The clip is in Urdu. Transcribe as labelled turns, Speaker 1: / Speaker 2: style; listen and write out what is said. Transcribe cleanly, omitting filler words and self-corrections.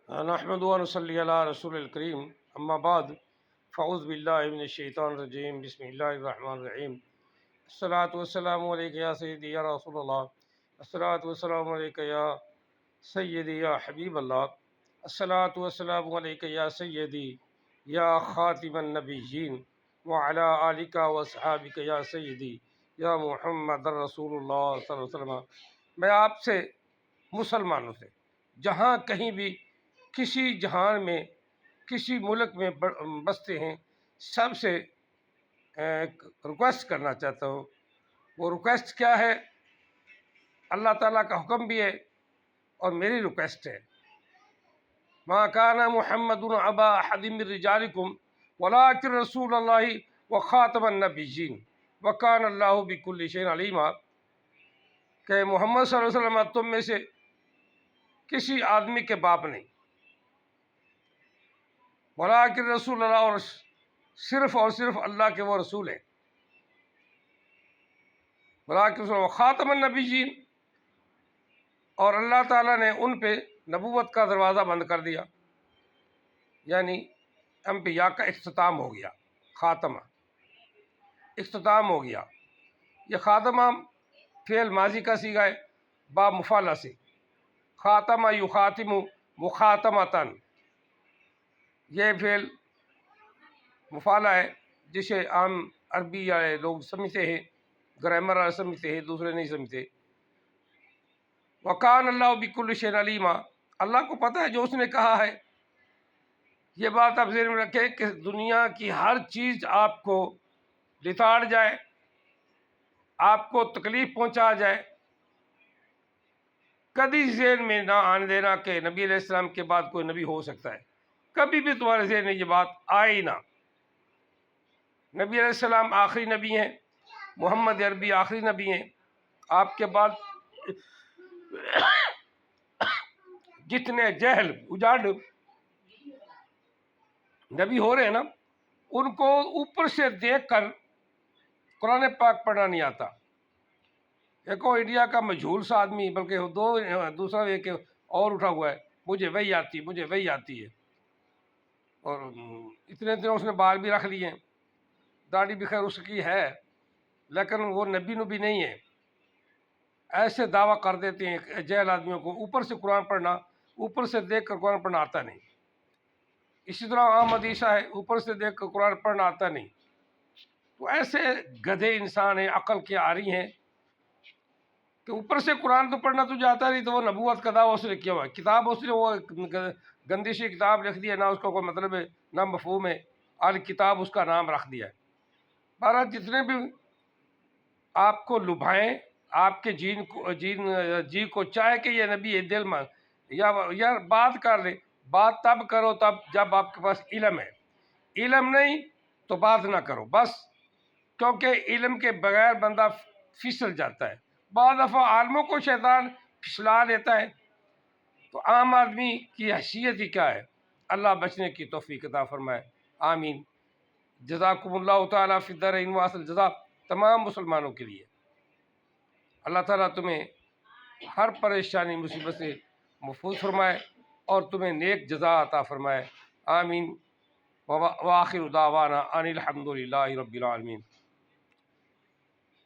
Speaker 1: نحمد و نصلی علی رسول الکریم اما بعد فاعوذ باللہ من الشیطان الرجیم بسم اللہ الرحمن الرحیم الصلاۃ والسلام علیک یا سیدی یا رسول اللہ الصلاۃ والسلام علیک یا سیدی یا حبیب اللہ الصلاۃ والسلام علیک یا سیدی یا خاتم النبیین وعلی آلک واصحابک یا سیدی یا محمد رسول اللہ صلی اللہ علیہ وسلم۔ میں آپ سے مسلمانوں سے جہاں کہیں بھی کسی جہان میں کسی ملک میں بستے ہیں سب سے ریکویسٹ کرنا چاہتا ہوں۔ وہ ریکویسٹ کیا ہے؟ اللہ تعالیٰ کا حکم بھی ہے اور میری ریکویسٹ ہے۔ ما کان محمد ابا احد من رجالکم ولکن رسول اللہ وخاتم النبیین وکان اللہ بکل شیء علیما، کہ محمد صلی اللہ علیہ وسلم تم میں سے کسی آدمی کے باپ نہیں، ولیکن رسول اللہ، اور صرف اللہ کے وہ رسول ہیں، ولیکن رسول خاتم النبیین، اور اللہ تعالیٰ نے ان پہ نبوت کا دروازہ بند کر دیا، یعنی انبیاء کا اختتام ہو گیا، خاتمہ اختتام ہو گیا۔ یہ خاتمہ فعل ماضی کا صیغہ ہے با مفعلہ سے، خاتمہ یخاتم مخاتمتاً، یہ فعل مفعلہ ہے جسے عام عربی والے لوگ سمجھتے ہیں، گرامر والے سمجھتے ہیں، دوسرے نہیں سمجھتے۔ وکان اللہ بکل شیء علیما، اللہ کو پتہ ہے جو اس نے کہا ہے۔ یہ بات آپ ذہن میں رکھیں کہ دنیا کی ہر چیز آپ کو لتاڑ جائے، آپ کو تکلیف پہنچا جائے، کبھی ذہن میں نہ آنے دینا کہ نبی علیہ السلام کے بعد کوئی نبی ہو سکتا ہے، کبھی بھی تمہارے ذہن میں یہ بات آئے ہی نہ۔ نبی علیہ السلام آخری نبی ہیں، محمد عربی آخری نبی ہیں۔ آپ کے بعد جتنے جہل اجاڑ نبی ہو رہے ہیں نا، ان کو اوپر سے دیکھ کر قرآن پاک پڑھنا نہیں آتا۔ ایک وہ انڈیا کا مجہول سا آدمی، بلکہ دوسرا ایک اور اٹھا ہوا ہے، مجھے وہی آتی ہے، اور اتنے دنوں اس نے بال بھی رکھ لیے، داڑھی بھی خیر اس کی ہے، لیکن وہ نبی نہیں ہے۔ ایسے دعویٰ کر دیتے ہیں جہل آدمیوں کو، اوپر سے قرآن پڑھنا، اوپر سے دیکھ کر قرآن پڑھنا آتا نہیں۔ اسی طرح عام حدیثہ ہے، اوپر سے دیکھ کر قرآن پڑھنا آتا نہیں۔ تو ایسے گدھے انسان ہیں، عقل کے عاری ہیں کہ اوپر سے قرآن تو پڑھنا تجھے آتا نہیں، تو وہ نبوت کا دعویٰ اس نے کیا ہوا ہے، کتاب اس نے وہ گندی سی کتاب لکھ دی ہے، نہ اس کا کوئی مطلب ہے نہ مفہوم ہے، الکتاب اس کا نام رکھ دیا ہے۔ بہرحال جتنے بھی آپ کو لبھائیں، آپ کے جی کو چاہے کہ یہ نبی ہے، دل میں یا بات کر لے، بات تب کرو تب جب آپ کے پاس علم ہے، علم نہیں تو بات نہ کرو بس، کیونکہ علم کے بغیر بندہ پھسل جاتا ہے۔ بعض دفعہ عالموں کو شیطان پھسلا لیتا ہے، تو عام آدمی کی حیثیت ہی کیا ہے؟ اللہ بچنے کی توفیق عطا فرمائے، آمین۔ جزاکم اللہ تعالیٰ فی الدارین واصل جزا تمام مسلمانوں کے لیے۔ اللہ تعالیٰ تمہیں ہر پریشانی مصیبت سے محفوظ فرمائے اور تمہیں نیک جزا عطا فرمائے، آمین۔ وآخر دعوانا ان الحمد للہ رب العالمین۔